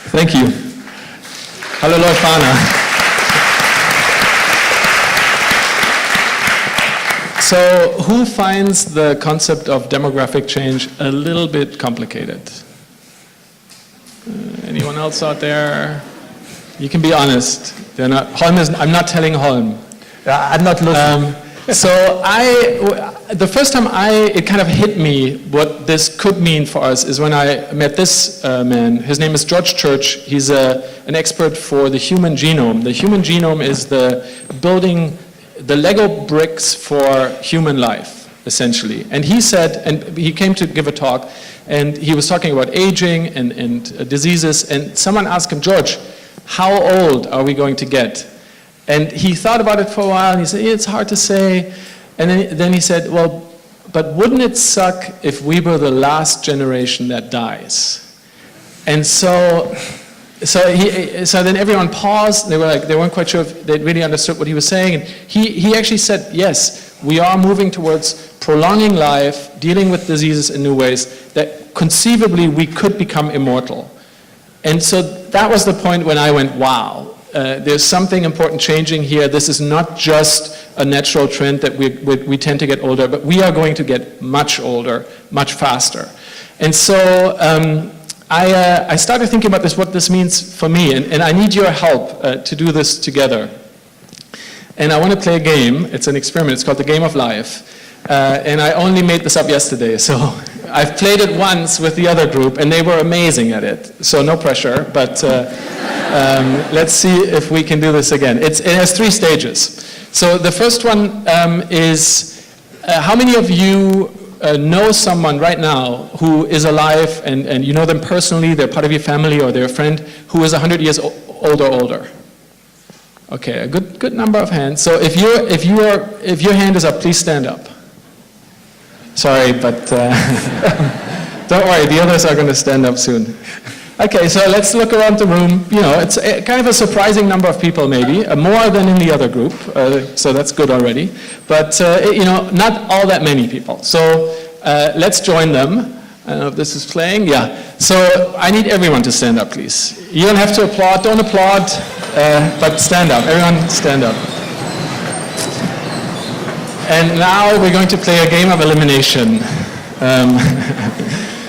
Thank you. Hallo Leufana. So, who finds the concept of demographic change a little bit complicated? Anyone else out there? You can be honest. I'm not telling Holm. I'm not listening. So the first time it kind of hit me what this could mean for us is when I met this man. His name is George Church. He's an expert for the human genome. The human genome is building the Lego bricks for human life, essentially. And he said, and he came to give a talk, and he was talking about aging and diseases, and someone asked him, George, how old are we going to get? And he thought about it for a while, and he said, it's hard to say. And then he said, well, but wouldn't it suck if we were the last generation that dies? And so then everyone paused. They weren't quite sure if they really understood what he was saying. And he actually said, yes, we are moving towards prolonging life, dealing with diseases in new ways, that conceivably we could become immortal. And so that was the point when I went, wow. There's something important changing here. This is not just a natural trend that we tend to get older, but we are going to get much older, much faster. And so I started thinking about what this means for me, and I need your help to do this together. And I want to play a game. It's an experiment. It's called the Game of Life. And I only made this up yesterday, so I've played it once with the other group, and they were amazing at it. So no pressure, but let's see if we can do this again. It has 3 stages. So the first one is, how many of you know someone right now who is alive, and you know them personally, they're part of your family or they're a friend, who is 100 years old or older? Okay, a good number of hands. So if your hand is up, please stand up. Sorry, but don't worry, the others are going to stand up soon. Okay, so let's look around the room. You know, it's kind of a surprising number of people, maybe, more than in the other group, so that's good already. But, you know, not all that many people. So let's join them. I don't know if this is playing. Yeah. So I need everyone to stand up, please. You don't have to applaud. Don't applaud, but stand up. Everyone stand up. And now we're going to play a game of elimination.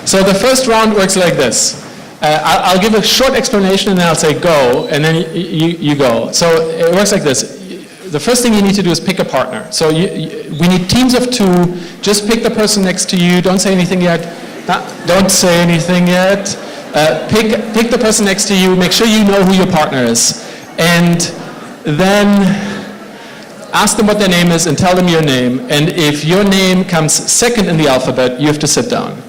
So the first round works like this. I'll give a short explanation and then I'll say go, and then you go. So it works like this. The first thing you need to do is pick a partner. So we need teams of 2. Just pick the person next to you. Don't say anything yet. Don't say anything yet. Pick the person next to you. Make sure you know who your partner is. And then ask them what their name is and tell them your name. And if your name comes second in the alphabet, you have to sit down.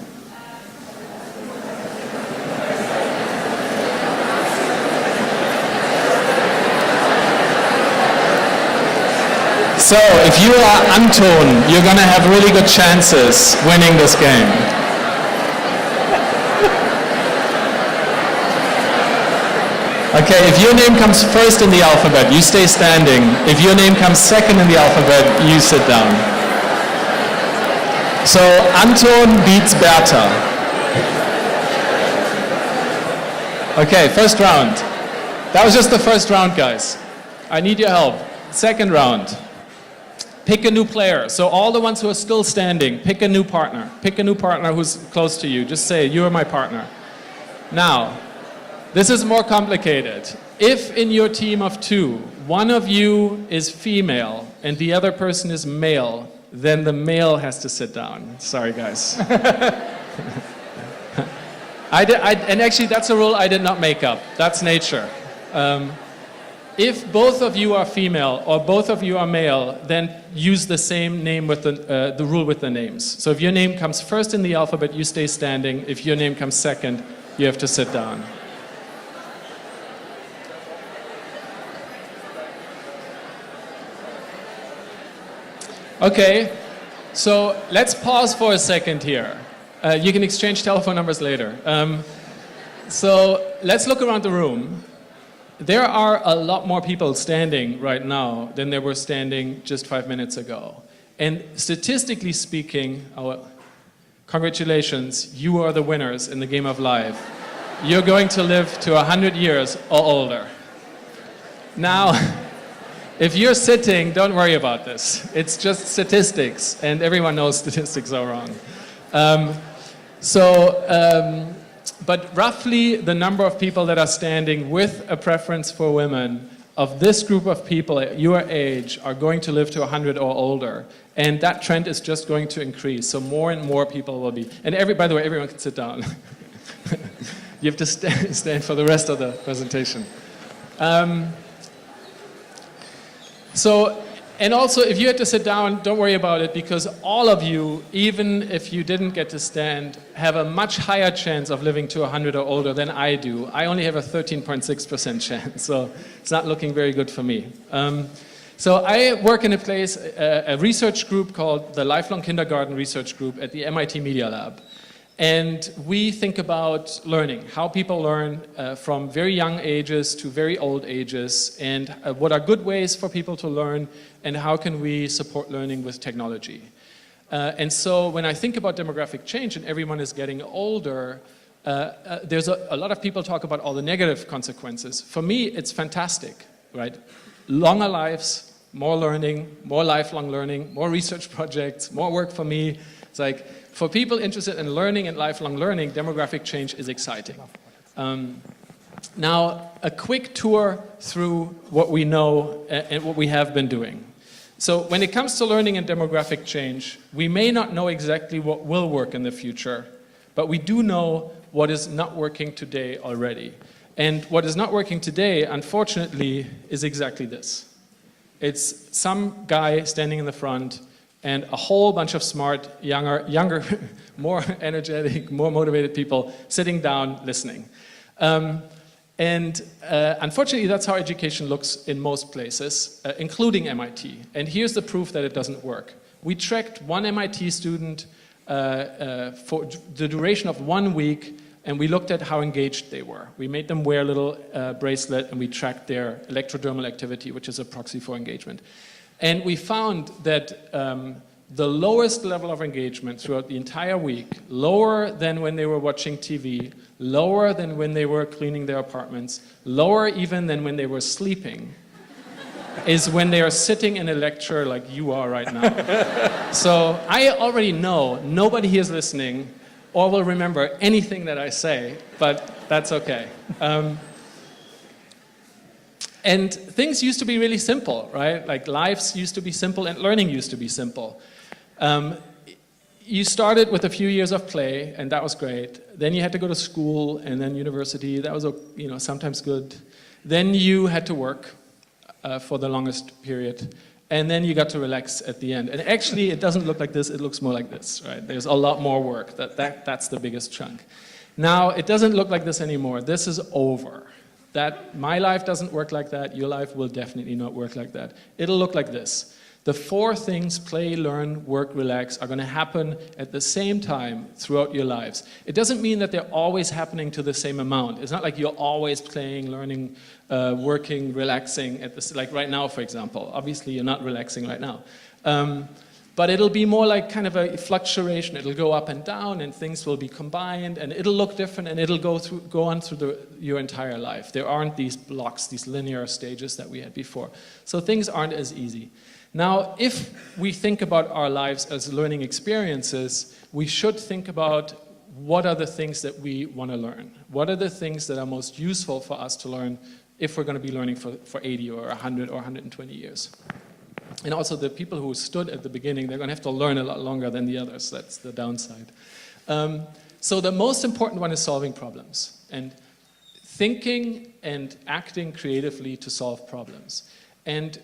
So if you are Anton, you're going to have really good chances winning this game. Okay, if your name comes first in the alphabet, you stay standing. If your name comes second in the alphabet, you sit down. So Anton beats Bertha. Okay, first round. That was just the first round, guys. I need your help. Second round. Pick a new player. So all the ones who are still standing, pick a new partner. Pick a new partner who's close to you. Just say, you are my partner. Now, this is more complicated. If in your team of 2, one of you is female and the other person is male, then the male has to sit down. Sorry, guys. And actually, that's a rule I did not make up. That's nature. If both of you are female or both of you are male, then use the same name with the rule with the names. So if your name comes first in the alphabet, you stay standing. If your name comes second, you have to sit down. Okay, so let's pause for a second here. You can exchange telephone numbers later. So let's look around the room. There are a lot more people standing right now than there were standing just 5 minutes ago. And statistically speaking, congratulations, you are the winners in the Game of Life. you're going to live to 100 years or older. Now, if you're sitting, don't worry about this. It's just statistics, and everyone knows statistics are wrong. But roughly the number of people that are standing with a preference for women of this group of people at your age are going to live to 100 or older. And that trend is just going to increase. So more and more people will be. And by the way, everyone can sit down. You have to stand for the rest of the presentation. And also, if you had to sit down, don't worry about it, because all of you, even if you didn't get to stand, have a much higher chance of living to 100 or older than I do. I only have a 13.6% chance, so it's not looking very good for me. So I work in a place, a research group called the Lifelong Kindergarten Research Group at the MIT Media Lab. And we think about learning, how people learn from very young ages to very old ages, and what are good ways for people to learn, and how can we support learning with technology. And so when I think about demographic change and everyone is getting older, there's a lot of people talk about all the negative consequences. For me, it's fantastic, right? Longer lives, more learning, more lifelong learning, more research projects, more work for me. It's like, for people interested in learning and lifelong learning, demographic change is exciting. Now, a quick tour through what we know and what we have been doing. So when it comes to learning and demographic change, we may not know exactly what will work in the future, but we do know what is not working today already. And what is not working today, unfortunately, is exactly this. It's some guy standing in the front and a whole bunch of smart, younger, more energetic, more motivated people sitting down listening. Unfortunately, that's how education looks in most places, including MIT. And here's the proof that it doesn't work. We tracked one MIT student for the duration of 1 week, and we looked at how engaged they were. We made them wear a little bracelet, and we tracked their electrodermal activity, which is a proxy for engagement. And we found that the lowest level of engagement throughout the entire week, lower than when they were watching TV, lower than when they were cleaning their apartments, lower even than when they were sleeping, is when they are sitting in a lecture like you are right now. So I already know nobody here is listening or will remember anything that I say, but that's okay. And things used to be really simple, right? Like lives used to be simple and learning used to be simple. You started with a few years of play, and that was great. Then you had to go to school and then university. That was, sometimes good. Then you had to work for the longest period. And then you got to relax at the end. And actually, it doesn't look like this. It looks more like this, right? There's a lot more work. That's the biggest chunk. Now, it doesn't look like this anymore. This is over. My life doesn't work like that. Your life will definitely not work like that. It'll look like this. The 4 things, play, learn, work, relax, are going to happen at the same time throughout your lives. It doesn't mean that they're always happening to the same amount. It's not like you're always playing, learning, working, relaxing, like right now, for example. Obviously, you're not relaxing right now. But it'll be more like kind of a fluctuation. It'll go up and down, and things will be combined, and it'll look different, and it'll go on through your entire life. There aren't these blocks, these linear stages that we had before. So things aren't as easy. Now, if we think about our lives as learning experiences, we should think about what are the things that we want to learn. What are the things that are most useful for us to learn if we're going to be learning for 80 or 100 or 120 years. And also the people who stood at the beginning, they're going to have to learn a lot longer than the others. That's the downside. So the most important one is solving problems and thinking and acting creatively to solve problems. And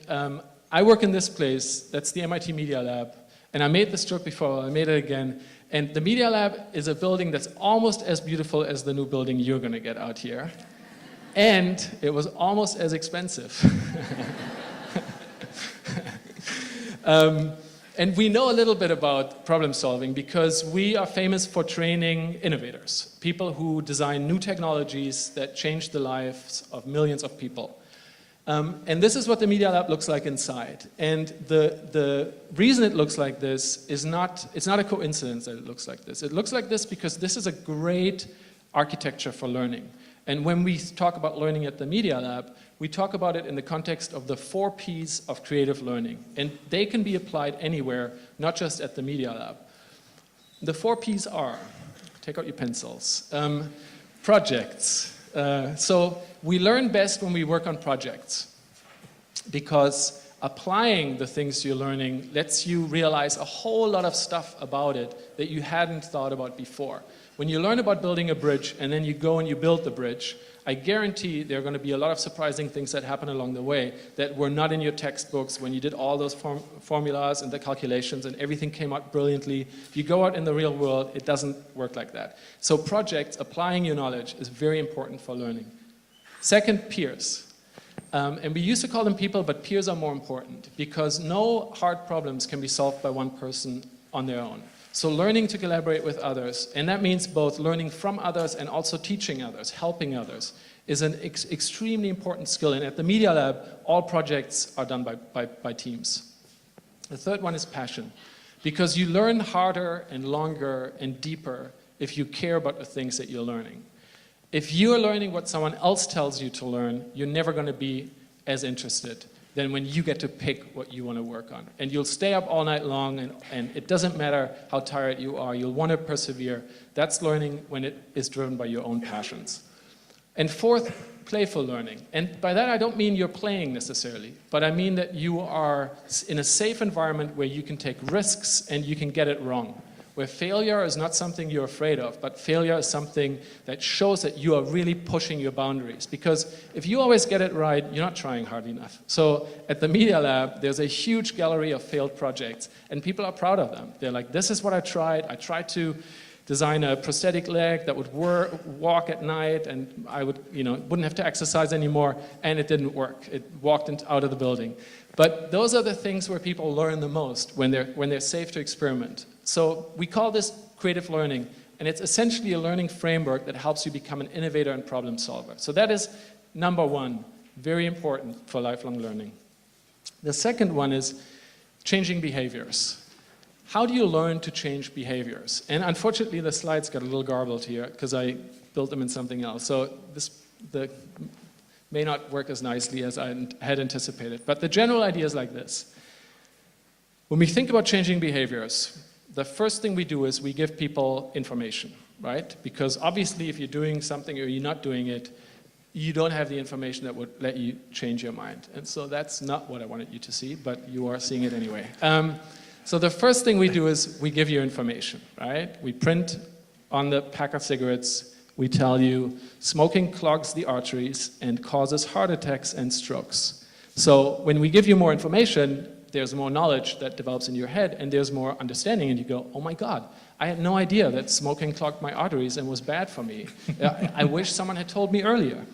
I work in this place, that's the MIT Media Lab, and I made this joke before, I made it again, and the Media Lab is a building that's almost as beautiful as the new building you're going to get out here, and it was almost as expensive. And we know a little bit about problem solving because we are famous for training innovators, people who design new technologies that change the lives of millions of people. And this is what the Media Lab looks like inside. And the reason it looks like this is it's not a coincidence that it looks like this. It looks like this because this is a great architecture for learning. And when we talk about learning at the Media Lab, we talk about it in the context of the 4 Ps of creative learning. And they can be applied anywhere, not just at the Media Lab. The 4 Ps are, take out your pencils, projects. So we learn best when we work on projects, because applying the things you're learning lets you realize a whole lot of stuff about it that you hadn't thought about before. When you learn about building a bridge and then you go and you build the bridge, I guarantee there are going to be a lot of surprising things that happen along the way that were not in your textbooks when you did all those formulas and the calculations and everything came out brilliantly. If you go out in the real world, it doesn't work like that. So projects, applying your knowledge, is very important for learning. Second, peers. And we used to call them people, but peers are more important because no hard problems can be solved by one person on their own. So learning to collaborate with others, and that means both learning from others and also teaching others, helping others, is an extremely important skill. And at the Media Lab, all projects are done by teams. The third one is passion, because you learn harder and longer and deeper if you care about the things that you're learning. If you're learning what someone else tells you to learn, you're never going to be as interested than when you get to pick what you want to work on. And you'll stay up all night long, and it doesn't matter how tired you are, you'll want to persevere. That's learning when it is driven by your own passions. And fourth, playful learning. And by that I don't mean you're playing necessarily, but I mean that you are in a safe environment where you can take risks and you can get it wrong. Where failure is not something you're afraid of, but failure is something that shows that you are really pushing your boundaries. Because if you always get it right, you're not trying hard enough. So at the Media Lab, there's a huge gallery of failed projects, and people are proud of them. They're like, this is what I tried. I tried to design a prosthetic leg that would walk at night, and I wouldn't have to exercise anymore, and it didn't work. It walked out of the building. But those are the things where people learn the most, when they're safe to experiment. So we call this creative learning, and it's essentially a learning framework that helps you become an innovator and problem solver. So that is number one, very important for lifelong learning. The second one is changing behaviors. How do you learn to change behaviors? And unfortunately, the slides got a little garbled here because I built them in something else. So the may not work as nicely as I had anticipated. But the general idea is like this. When we think about changing behaviors, the first thing we do is we give people information, right? Because obviously if you're doing something or you're not doing it, you don't have the information that would let you change your mind. And so that's not what I wanted you to see, but you are seeing it anyway. So the first thing we do is we give you information, right? We print on the pack of cigarettes, we tell you smoking clogs the arteries and causes heart attacks and strokes. So when we give you more information, there's more knowledge that develops in your head, and there's more understanding, and you go, oh my God, I had no idea that smoking clogged my arteries and was bad for me. I wish someone had told me earlier.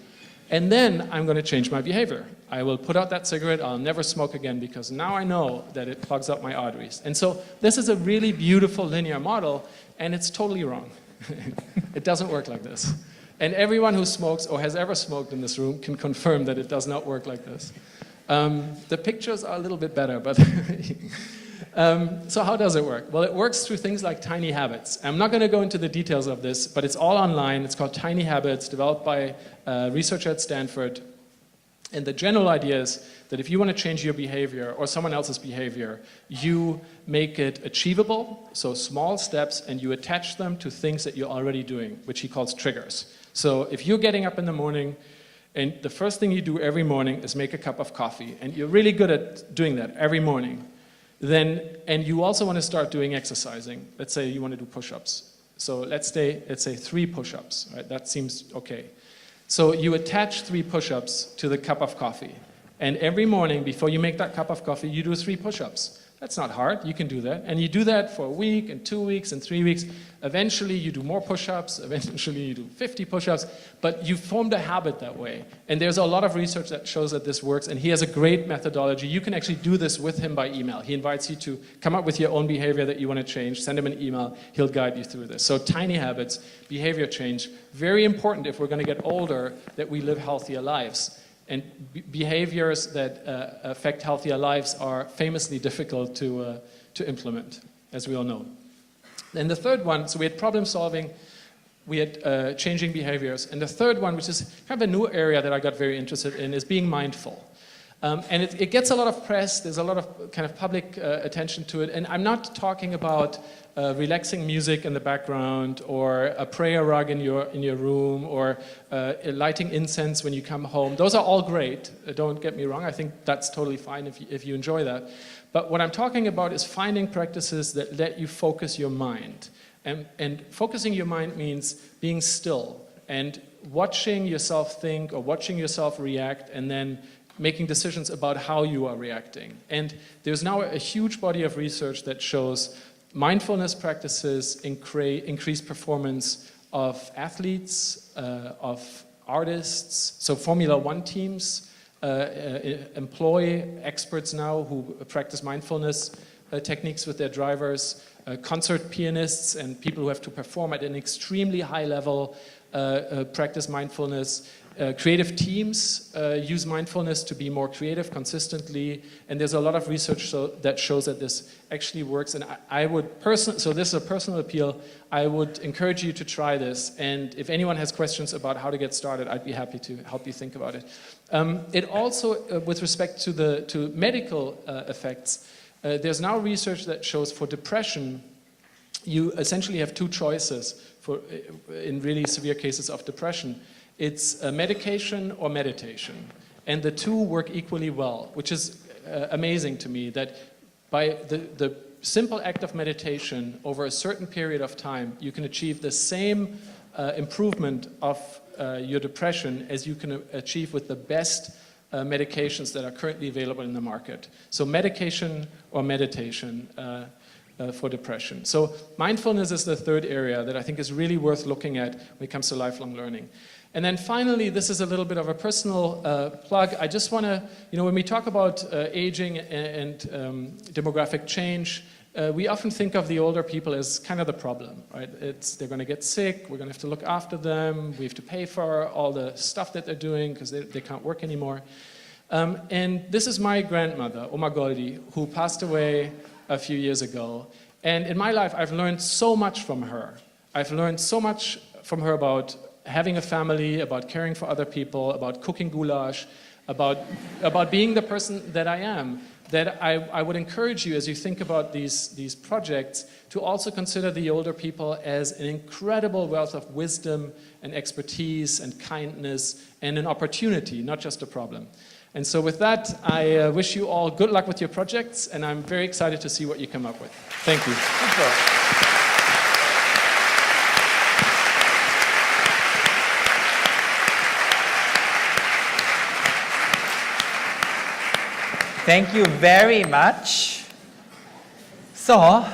And then I'm going to change my behavior. I will put out that cigarette, I'll never smoke again, because now I know that it clogs up my arteries. And so this is a really beautiful linear model, and it's totally wrong. It doesn't work like this. And everyone who smokes or has ever smoked in this room can confirm that it does not work like this. The pictures are a little bit better, but so how does it work? Well, it works through things like tiny habits. I'm not going to go into the details of this, but it's all online. It's called Tiny Habits, developed by a researcher at Stanford. And the general idea is that if you want to change your behavior or someone else's behavior, you make it achievable, so small steps, and you attach them to things that you're already doing, which he calls triggers. So if you're getting up in the morning, and the first thing you do every morning is make a cup of coffee, and you're really good at doing that every morning, and you also want to start doing exercising. Let's say you want to do push-ups. So let's say 3 push-ups, right? That seems okay. So you attach 3 push-ups to the cup of coffee. And every morning, before you make that cup of coffee, you do 3 push-ups. That's not hard, you can do that. And you do that for a week, and 2 weeks, and 3 weeks. Eventually you do more push-ups, eventually you do 50 push-ups, but you formed a habit that way. And there's a lot of research that shows that this works, and he has a great methodology. You can actually do this with him by email. He invites you to come up with your own behavior that you want to change, send him an email, he'll guide you through this. So tiny habits, behavior change, very important if we're going to get older, that we live healthier lives. And behaviors that affect healthier lives are famously difficult to implement, as we all know. And the third one, so we had problem solving, We had changing behaviors. And the third one, which is kind of a new area that I got very interested in, is being mindful. And it gets a lot of press. There's a lot of kind of public attention to it. And I'm not talking about relaxing music in the background, or a prayer rug in your room, or lighting incense when you come home. Those are all great. Don't get me wrong. I think that's totally fine if you enjoy that. But what I'm talking about is finding practices that let you focus your mind. And focusing your mind means being still and watching yourself think or watching yourself react, and then making decisions about how you are reacting. And there's now a huge body of research that shows mindfulness practices increase performance of athletes, of artists. So Formula One teams employ experts now who practice mindfulness techniques with their drivers. Concert pianists and people who have to perform at an extremely high level practice mindfulness. Creative teams use mindfulness to be more creative consistently, and there's a lot of research that shows that this actually works. And I would so this is a personal appeal, I would encourage you to try this, and if anyone has questions about how to get started, I'd be happy to help you think about it. It also, with respect to medical effects, there's now research that shows for depression, you essentially have two choices in really severe cases of depression. It's medication or meditation. And the two work equally well, which is amazing to me, that by the simple act of meditation over a certain period of time, you can achieve the same improvement of your depression as you can achieve with the best medications that are currently available in the market. So medication or meditation for depression. So mindfulness is the third area that I think is really worth looking at when it comes to lifelong learning. And then finally, this is a little bit of a personal plug. I just want to, when we talk about aging and demographic change, we often think of the older people as kind of the problem, right? They're going to get sick, we're going to have to look after them, we have to pay for all the stuff that they're doing because they can't work anymore. And this is my grandmother, Oma Goldi, who passed away a few years ago. And in my life, I've learned so much from her. I've learned so much from her about having a family, about caring for other people, about cooking goulash, about being the person that I am, that I would encourage you, as you think about these projects, to also consider the older people as an incredible wealth of wisdom and expertise and kindness and an opportunity, not just a problem. And so with that, I wish you all good luck with your projects, and I'm very excited to see what you come up with. Thank you. Thank you very much. So,